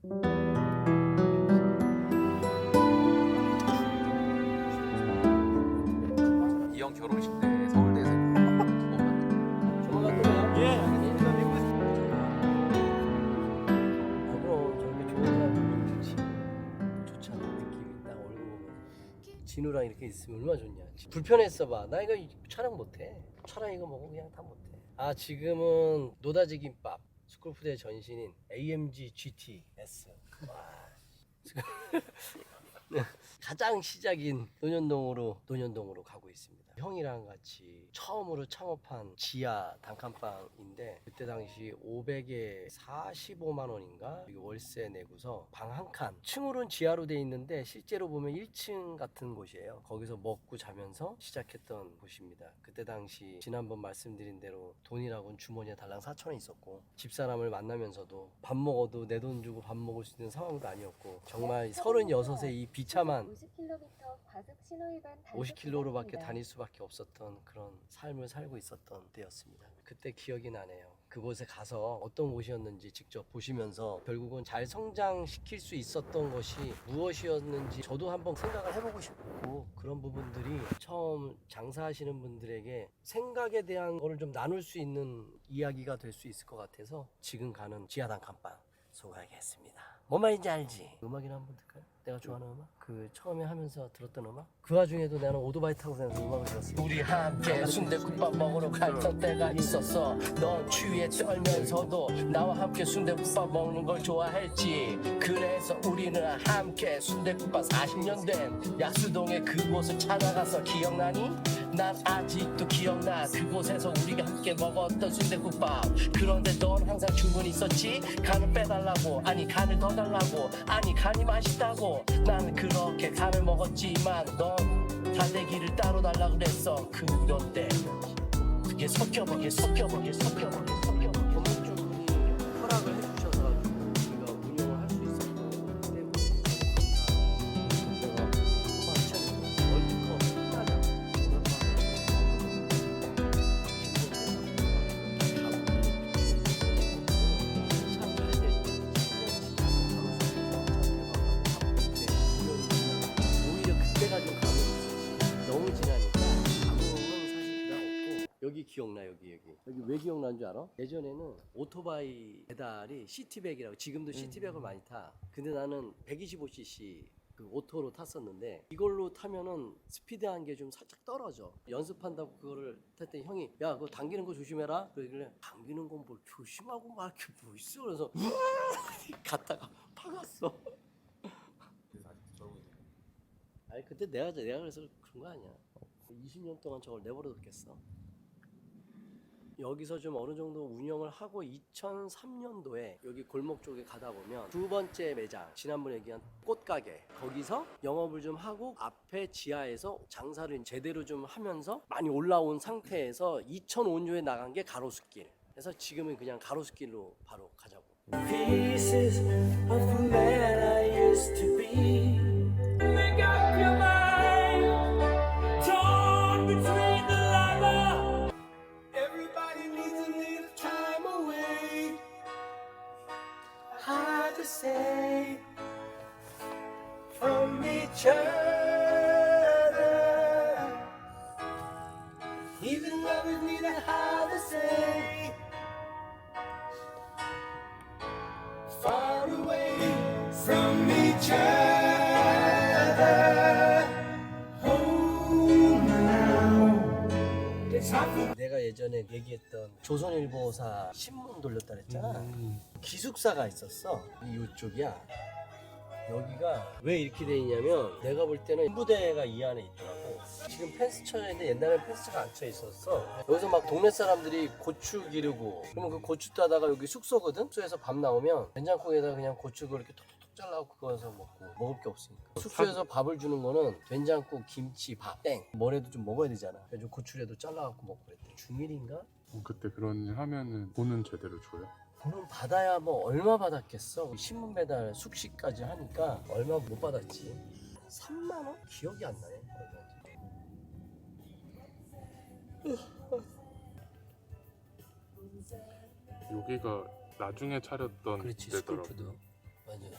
이 형 결혼식 때 서울대에서 조만간 또 봐요. 예. 그럼 저렇게 좋은 사람 좋지. 좋잖아. 느낌이 딱 얼굴 보면. 진우랑 이렇게 있으면 얼마나 좋냐. 불편했어 봐. 나 이거 촬영 못해. 촬영 이거 먹고 그냥 다 못해. 아 지금은 노다지 김밥 스쿨푸드의 전신인 AMG GT S. 와. 가장 시작인 논현동으로 가고 있습니다. 형이랑 같이 처음으로 창업한 지하 단칸방인데 그때 당시 500에 45만 원인가 월세 내고서 방 한 칸 층으로는 지하로 돼 있는데 실제로 보면 1층 같은 곳이에요. 거기서 먹고 자면서 시작했던 곳입니다. 그때 당시 지난번 말씀드린 대로 돈이라고는 주머니에 달랑 4,000원 있었고 집사람을 만나면서도 밥 먹어도 내 돈 주고 밥 먹을 수 있는 상황도 아니었고 정말 36의 이 비참한 50km 과속 신호위반 50km로밖에 다닐 수밖에 없었던 그런 삶을 살고 있었던 때였습니다. 그때 기억이 나네요. 그곳에 가서 어떤 곳이었는지 직접 보시면서 결국은 잘 성장시킬 수 있었던 것이 무엇이었는지 저도 한번 생각을 해보고 싶고 그런 부분들이 처음 장사하시는 분들에게 생각에 대한 거를 좀 나눌 수 있는 이야기가 될 수 있을 것 같아서 지금 가는 지하 단칸방 소개하겠습니다. 뭔 말인지 알지? 음악이나 한번 들까요? 내가 좋아하는 음악? 그 처음에 하면서 들었던 음악? 그 와중에도 나는 오토바이 타고 다니면서 음악을 들었어. 우리 함께 순대국밥 먹으러 갔던 때가 있었어. 넌 추위에 떨면서도 나와 함께 순대국밥 먹는 걸 좋아했지. 그래서 우리는 함께 순대국밥 40년 된 야수동의 그곳을 찾아가서 기억나니? 난 아직도 기억나. 그곳에서 우리가 함께 먹었던 순대국밥. 그런데 넌 항상 주문이 있었지. 간을 빼달라고, 아니 간을 더 달라고, 아니 간이 맛있다고. 난 그렇게 간을 먹었지만 넌 달래기를 따로 달라 그랬어. 그런데 그게 섞여버려 법률적으로 허락을 해주셔서 우리가 운영을 할 수 있었던 때문에 내가 월드컵 오히려 그때가 좀 감흥이 너무 지나니까 감흥은 사실 그다음 없고 여기 기억나 여기 왜 기억나는 줄 알아? 예전에는 오토바이 배달이 시티백이라고 지금도 시티백을 많이 타. 근데 나는 125cc 그 오토로 탔었는데 이걸로 타면은 스피드한 게 좀 살짝 떨어져. 연습한다고 그거를 탈때 형이 야 그거 당기는 거 조심해라. 그러길래 당기는 건 뭘 조심하고 막 이렇게 뭐 있어. 그래서 갔다가 박았어. 아니 그때 내가 그래서 그런 거 아니야. 20년 동안 저걸 내버려뒀겠어. 여기서 좀 어느 정도 운영을 하고 2003년도에 여기 골목 쪽에 가다 보면 두 번째 매장 지난번에 얘기한 꽃가게 거기서 영업을 좀 하고 앞에 지하에서 장사를 제대로 좀 하면서 많이 올라온 상태에서 2005년에 나간 게 가로수길. 그래서 지금은 그냥 가로수길로 바로 가자고. Pieces of the man I used to be. Make up your mind. Torn between the lover. Everybody needs a little time away. Hard to say from each other. Even lovers need a hard to say. Far away from each other. Home now. It's hard for 내가 예전에 얘기했던 조선일보사 신문 돌렸다 그랬잖아. 기숙사가 있었어. 이쪽이야. 여기가 왜 이렇게 돼 있냐면 내가 볼 때는 부대가 이 안에 있더라고. 지금 펜스 쳐져 있는데 옛날에는 펜스가 안 쳐 있었어. 여기서 막 동네 사람들이 고추 기르고 그러면 그 고추 따다가 여기 숙소거든. 숙소에서 밥 나오면 된장국에다가 그냥 고추 그렇게 톡톡톡 잘라고 그거서 먹고 먹을 게 없으니까 숙소에서 밥을 주는 거는 된장국, 김치, 밥, 땡 뭐래도 좀 먹어야 되잖아. 그래서 고추라도 잘라갖고 먹고 그랬대. 중일인가? 그때 그런 일 하면은 돈은 제대로 줘요? 돈은 받아야 뭐 얼마 받았겠어. 신문 배달 숙식까지 하니까 얼마 못 받았지. 3만 원? 기억이 안 나네. 여기가 나중에 차렸던 그렇지 데더라고. 스쿨푸드. 맞아요.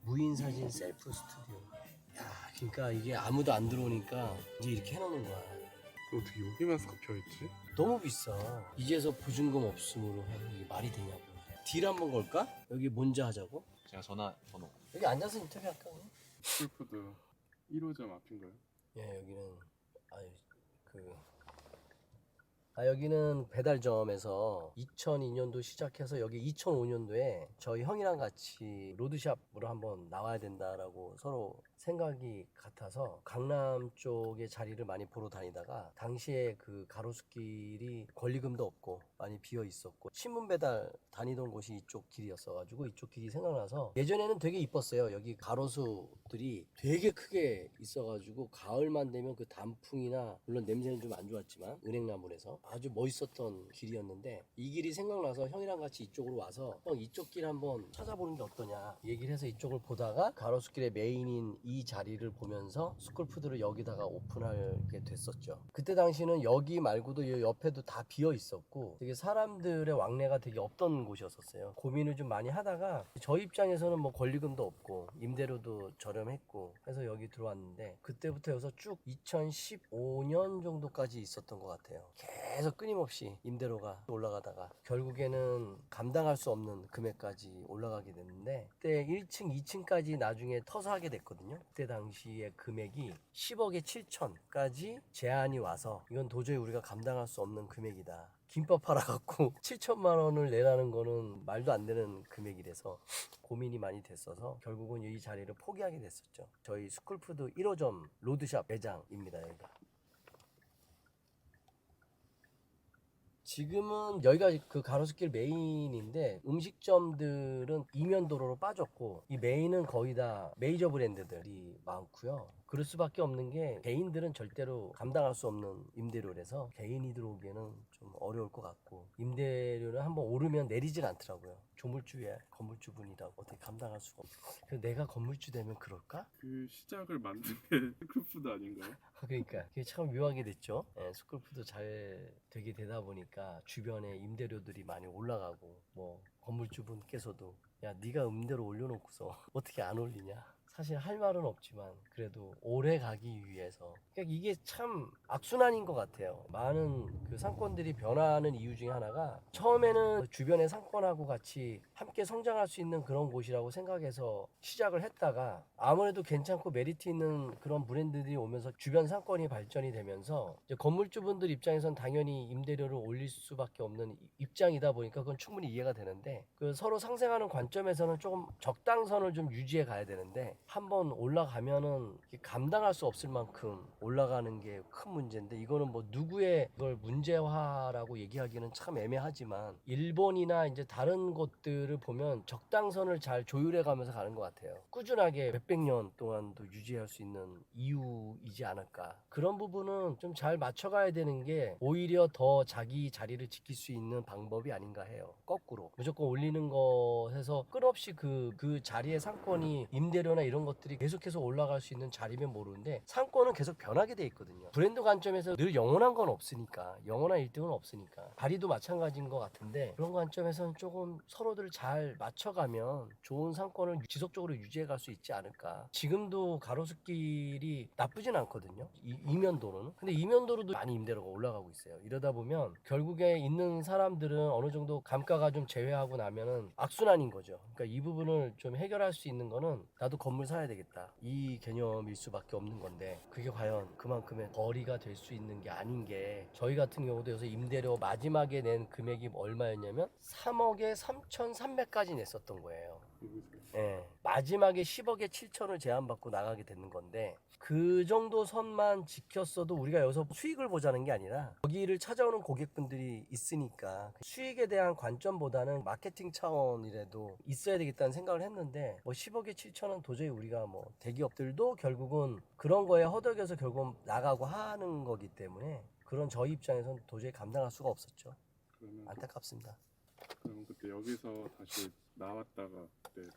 무인 사진 셀프 스튜디오. 야, 그러니까 이게 아무도 안 들어오니까 이제 이렇게 해놓는 거야. 어떻게 여기만 섞여있지? 너무 비싸. 이제서 보증금 없음으로 해. 이게 말이 되냐고. 딜 한번 걸까? 여기 뭔지 하자고? 제가 전화 번호. 여기 앉아서 인터뷰할까? 그냥? 스쿨푸드 1호점 앞인가요? 예, 여기는 여기는 배달점에서 2002년도 시작해서 여기 2005년도에 저희 형이랑 같이 로드샵으로 한번 나와야 된다라고 서로 생각이 같아서 강남 쪽에 자리를 많이 보러 다니다가 당시에 그 가로수길이 권리금도 없고 많이 비어 있었고 신문 배달 다니던 곳이 이쪽 길이었어가지고 이쪽 길이 생각나서 예전에는 되게 이뻤어요. 여기 가로수들이 되게 크게 있어가지고 가을만 되면 그 단풍이나 물론 냄새는 좀 안 좋았지만 은행나물에서 아주 멋있었던 길이었는데 이 길이 생각나서 형이랑 같이 이쪽으로 와서 형 이쪽 길 한번 찾아보는 게 어떠냐 얘기를 해서 이쪽을 보다가 가로수길의 메인인 이 자리를 보면서 스쿨푸드를 여기다가 오픈하게 됐었죠. 그때 당시는 여기 말고도 이 옆에도 다 비어 있었고 되게 사람들의 왕래가 되게 없던 곳이었었어요. 고민을 좀 많이 하다가 저희 입장에서는 뭐 권리금도 없고 임대료도 저렴했고 해서 여기 들어왔는데 그때부터 여기서 쭉 2015년 정도까지 있었던 것 같아요. 계속 끊임없이 임대료가 올라가다가 결국에는 감당할 수 없는 금액까지 올라가게 됐는데 그때 1층, 2층까지 나중에 터서 하게 됐거든요. 그때 당시에 금액이 10억에 7천까지 제한이 와서 이건 도저히 우리가 감당할 수 없는 금액이다. 김밥 팔아갖고 7천만 원을 내라는 거는 말도 안 되는 금액이라서 고민이 많이 됐어서 결국은 이 자리를 포기하게 됐었죠. 저희 스쿨푸드 1호점 로드샵 매장입니다. 여기가. 지금은 여기가 그 가로수길 메인인데 음식점들은 이면도로로 빠졌고 이 메인은 거의 다 메이저 브랜드들이 많고요. 그럴 수밖에 없는 게 개인들은 절대로 감당할 수 없는 임대료라서 개인이 들어오기에는 좀 어려울 것 같고 임대료는 한번 오르면 내리질 않더라고요. 조물주의 건물주분이라고 어떻게 감당할 수가 없고 그래서 내가 건물주 되면 그럴까? 그 시작을 만든 게 스쿨푸드 아닌가요? 그러니까 그게 참 묘하게 됐죠. 예, 스쿨푸드 잘 되게 되다 보니까 주변에 임대료들이 많이 올라가고 뭐 건물주분께서도 야 네가 임대료 올려놓고서 어떻게 안 올리냐. 사실 할 말은 없지만 그래도 오래 가기 위해서 그러니까 이게 참 악순환인 것 같아요. 많은 그 상권들이 변화하는 이유 중에 하나가 처음에는 주변의 상권하고 같이 함께 성장할 수 있는 그런 곳이라고 생각해서 시작을 했다가 아무래도 괜찮고 메리트 있는 그런 브랜드들이 오면서 주변 상권이 발전이 되면서 이제 건물주분들 입장에선 당연히 임대료를 올릴 수밖에 없는 입장이다 보니까 그건 충분히 이해가 되는데 그 서로 상생하는 관점에서는 조금 적당선을 좀 유지해 가야 되는데 한번 올라가면은 감당할 수 없을 만큼 올라가는 게 큰 문제인데 이거는 뭐 누구의 이걸 문제화라고 얘기하기는 참 애매하지만 일본이나 이제 다른 곳들을 보면 적당선을 잘 조율해 가면서 가는 것 같아요. 꾸준하게 몇백 년 동안도 유지할 수 있는 이유이지 않을까. 그런 부분은 좀 잘 맞춰가야 되는 게 오히려 더 자기 자리를 지킬 수 있는 방법이 아닌가 해요. 거꾸로 무조건 올리는 것에서 끝없이 그 자리의 상권이 임대료나 이런 것들이 계속해서 올라갈 수 있는 자리면 모르는데 상권은 계속 변하게 돼 있거든요. 브랜드 관점에서 늘 영원한 건 없으니까 영원한 1등은 없으니까 발이도 마찬가지인 것 같은데 그런 관점에서는 조금 서로들 잘 맞춰가면 좋은 상권을 지속적으로 유지해 갈 수 있지 않을까. 지금도 가로수길이 나쁘진 않거든요. 이면도로는. 근데 이면도로도 많이 임대료가 올라가고 있어요. 이러다 보면 결국에 있는 사람들은 어느 정도 감가가 좀 제외하고 나면은 악순환인 거죠. 그러니까 이 부분을 좀 해결할 수 있는 거는 나도 건물 사야 되겠다. 이 개념일 수밖에 없는 건데 그게 과연 그만큼의 거리가 될 수 있는 게 아닌 게 저희 같은 경우도 여기서 임대료 마지막에 낸 금액이 얼마였냐면 3억에 3,300까지 냈었던 거예요. 예, 마지막에 10억에 7천을 제한받고 나가게 되는 건데 그 정도 선만 지켰어도 우리가 여기서 수익을 보자는 게 아니라 여기를 찾아오는 고객분들이 있으니까 수익에 대한 관점보다는 마케팅 차원이라도 있어야 되겠다는 생각을 했는데 뭐 10억에 7천은 도저히 우리가 뭐 대기업들도 결국은 그런 거에 허덕여서 결국은 나가고 하는 거기 때문에 그런 저희 입장에서는 도저히 감당할 수가 없었죠. 그러면 안타깝습니다. 그럼 그때 여기서 다시 나왔다가 그때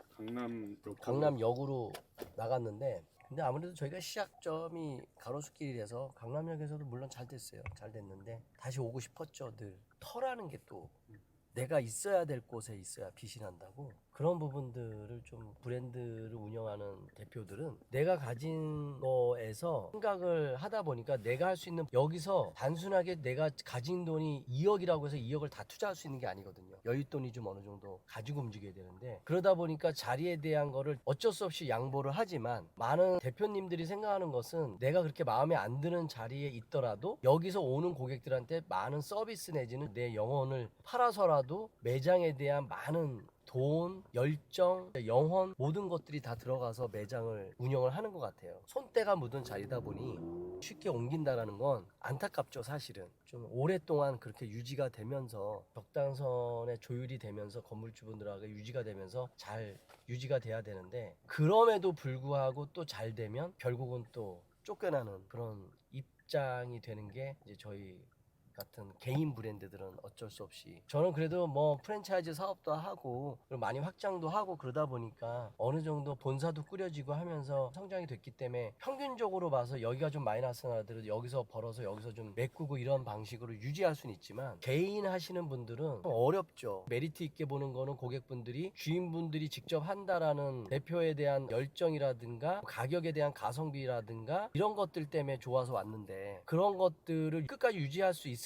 강남역으로 나갔는데 근데 아무래도 저희가 시작점이 가로수길이라서 강남역에서도 물론 잘 됐어요. 잘 됐는데 다시 오고 싶었죠. 늘 터라는 게 또 내가 있어야 될 곳에 있어야 빛이 난다고. 그런 부분들을 좀 브랜드를 운영하는 대표들은 내가 가진 거에서 생각을 하다 보니까 내가 할 수 있는, 여기서 단순하게 내가 가진 돈이 2억이라고 해서 2억을 다 투자할 수 있는 게 아니거든요. 여윳돈이 좀 어느 정도 가지고 움직여야 되는데, 그러다 보니까 자리에 대한 거를 어쩔 수 없이 양보를 하지만, 많은 대표님들이 생각하는 것은 내가 그렇게 마음에 안 드는 자리에 있더라도 여기서 오는 고객들한테 많은 서비스 내지는 내 영혼을 팔아서라도 매장에 대한 많은 돈, 열정, 영혼, 모든 것들이 다 들어가서 매장을 운영을 하는 것 같아요. 손때가 묻은 자리다 보니 쉽게 옮긴다라는 건 안타깝죠. 사실은 좀 오랫동안 그렇게 유지가 되면서, 적당선의 조율이 되면서, 건물주분들하고 유지가 되면서 잘 유지가 돼야 되는데, 그럼에도 불구하고 또 잘 되면 결국은 또 쫓겨나는 그런 입장이 되는 게 이제 저희 같은 개인 브랜드들은 어쩔 수 없이. 저는 그래도 뭐 프랜차이즈 사업도 하고 그리고 많이 확장도 하고 그러다 보니까 어느 정도 본사도 꾸려지고 하면서 성장이 됐기 때문에, 평균적으로 봐서 여기가 좀 마이너스 나더라도 여기서 벌어서 여기서 좀 메꾸고 이런 방식으로 유지할 수는 있지만, 개인 하시는 분들은 좀 어렵죠. 메리트 있게 보는 거는 고객분들이, 주인분들이 직접 한다라는 대표에 대한 열정이라든가 가격에 대한 가성비라든가 이런 것들 때문에 좋아서 왔는데, 그런 것들을 끝까지 유지할 수 있으려면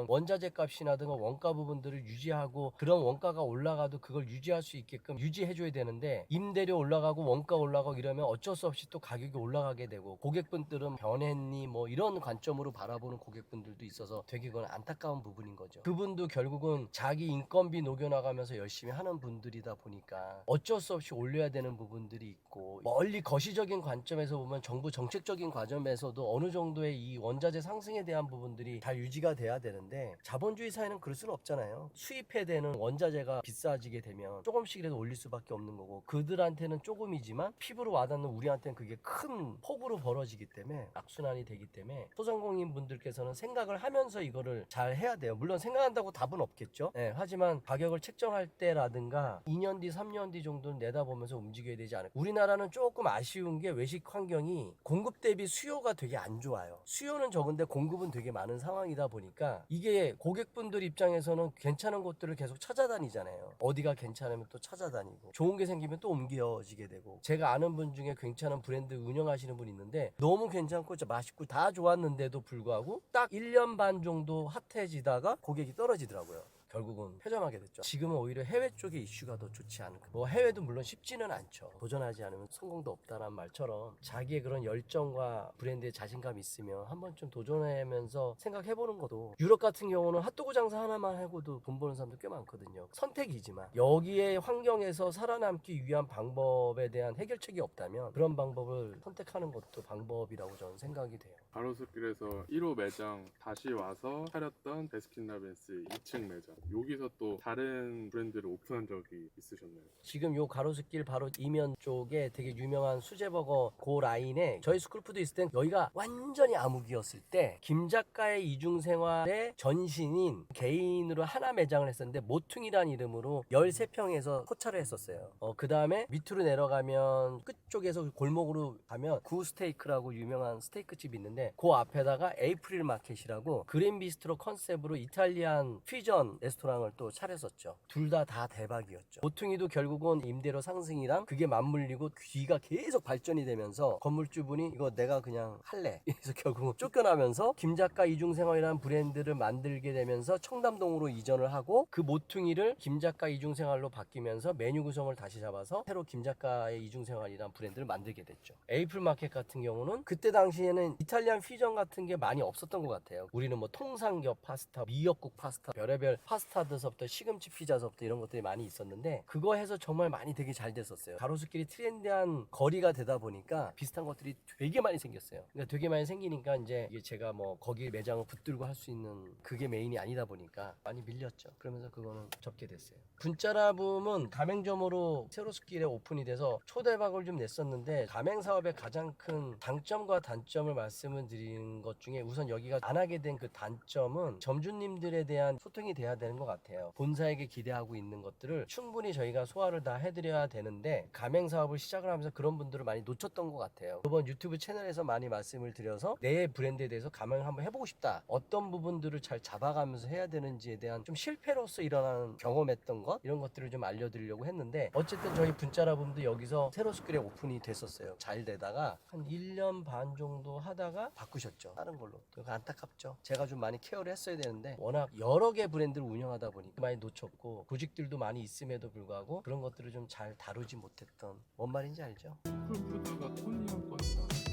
원자재 값이라든가 원가 부분들을 유지하고, 그런 원가가 올라가도 그걸 유지할 수 있게끔 유지해줘야 되는데, 임대료 올라가고 원가 올라가고 이러면 어쩔 수 없이 또 가격이 올라가게 되고, 고객분들은 변했니 뭐 이런 관점으로 바라보는 고객분들도 있어서 되게 그건 안타까운 부분인 거죠. 그분도 결국은 자기 인건비 녹여나가면서 열심히 하는 분들이다 보니까 어쩔 수 없이 올려야 되는 부분들이 있고, 멀리 거시적인 관점에서 보면 정부 정책적인 과정에서도 어느 정도의 이 원자재 상승에 대한 부분들이 다 유지가 돼야 되는데, 자본주의 사회는 그럴 수는 없잖아요. 수입해야 되는 원자재가 비싸지게 되면 조금씩이라도 올릴 수밖에 없는 거고, 그들한테는 조금이지만 피부로 와닿는 우리한테는 그게 큰 폭으로 벌어지기 때문에, 악순환이 되기 때문에 소상공인 분들께서는 생각을 하면서 이거를 잘 해야 돼요. 물론 생각한다고 답은 없겠죠. 네, 하지만 가격을 책정할 때라든가 2년 뒤 3년 뒤 정도는 내다보면서 움직여야 되지 않을까. 우리나라는 조금 아쉬운 게 외식 환경이 공급 대비 수요가 되게 안 좋아요. 수요는 적은데 공급은 되게 많은 상황이다 보니까, 이게 고객분들 입장에서는 괜찮은 곳들을 계속 찾아다니잖아요. 어디가 괜찮으면 또 찾아다니고, 좋은 게 생기면 또 옮겨지게 되고. 제가 아는 분 중에 괜찮은 브랜드 운영하시는 분 있는데, 너무 괜찮고 맛있고 다 좋았는데도 불구하고 딱 1년 반 정도 핫해지다가 고객이 떨어지더라고요. 결국은 폐점하게 됐죠. 지금은 오히려 해외 쪽의 이슈가 더 좋지 않을까. 뭐 해외도 물론 쉽지는 않죠. 도전하지 않으면 성공도 없다는 말처럼, 자기의 그런 열정과 브랜드에 자신감이 있으면 한 번쯤 도전하면서 생각해보는 것도. 유럽 같은 경우는 핫도그 장사 하나만 하고도 돈 버는 사람도 꽤 많거든요. 선택이지만 여기에 환경에서 살아남기 위한 방법에 대한 해결책이 없다면 그런 방법을 선택하는 것도 방법이라고 저는 생각이 돼요. 가로수길에서 1호 매장 다시 와서 차렸던 베스킨라빈스 2층 매장, 여기서 또 다른 브랜드를 오픈한 적이 있으셨나요? 지금 요 가로수길 바로 이면 쪽에 되게 유명한 수제버거 그 라인에, 저희 스쿨푸드 있을 땐 여기가 완전히 암흑이었을 때, 김 작가의 이중생활의 전신인 개인으로 하나 매장을 했었는데, 모퉁이란 이름으로 13평에서 포차를 했었어요. 그 다음에 밑으로 내려가면 끝쪽에서 골목으로 가면 구스테이크라고 유명한 스테이크집이 있는데, 그 앞에다가 에이프릴 마켓이라고 그린 비스트로 컨셉으로 이탈리안 퓨전 레스토랑을 또 차렸었죠. 둘 다 대박이었죠. 모퉁이도 결국은 임대료 상승이랑 그게 맞물리고 귀가 계속 발전이 되면서, 건물주분이 이거 내가 그냥 할래, 그래서 결국은 쫓겨나면서 김 작가 이중생활이라는 브랜드를 만들게 되면서 청담동으로 이전을 하고, 그 모퉁이를 김 작가 이중생활로 바뀌면서 메뉴 구성을 다시 잡아서 새로 김 작가의 이중생활이라는 브랜드를 만들게 됐죠. 에이플 마켓 같은 경우는 그때 당시에는 이탈리안 퓨전 같은 게 많이 없었던 것 같아요. 우리는 뭐 통삼겹 파스타, 미역국 파스타, 별의별 파스타드서부터 시금치 피자서부터 이런 것들이 많이 있었는데, 그거 해서 정말 많이 되게 잘 됐었어요. 가로수길이 트렌디한 거리가 되다 보니까 비슷한 것들이 되게 많이 생겼어요. 그러니까 되게 많이 생기니까 이제 이게 제가 뭐 거기 매장을 붙들고 할 수 있는 그게 메인이 아니다 보니까 많이 밀렸죠. 그러면서 그거는 접게 됐어요. 분짜라붐은 가맹점으로 세로수길에 오픈이 돼서 초대박을 좀 냈었는데, 가맹 사업의 가장 큰 장점과 단점을 말씀을 드리는 것 중에, 우선 여기가 안 하게 된 그 단점은 점주님들에 대한 소통이 돼야 되는 되는 것 같아요. 본사에게 기대하고 있는 것들을 충분히 저희가 소화를 다 해드려야 되는데 가맹 사업을 시작을 하면서 그런 분들을 많이 놓쳤던 것 같아요. 이번 유튜브 채널에서 많이 말씀을 드려서 내 브랜드에 대해서 가맹을 한번 해보고 싶다. 어떤 부분들을 잘 잡아가면서 해야 되는지에 대한 좀 실패로서 일어나는 경험했던 것 이런 것들을 좀 알려드리려고 했는데 어쨌든 저희 분짜라붐도 여기서 세로스쿨에 오픈이 됐었어요. 잘 되다가 한 1년 반 정도 하다가 바꾸셨죠. 다른 걸로. 그거 안타깝죠. 제가 좀 많이 케어를 했어야 되는데 워낙 여러 개 브랜드를 운영하다 보니까 많이 놓쳤고 조직들도 많이 있음에도 불구하고 그런 것들을 좀 잘 다루지 못했던 뭔 말인지 알죠? 풀푸드가 토니형 거니까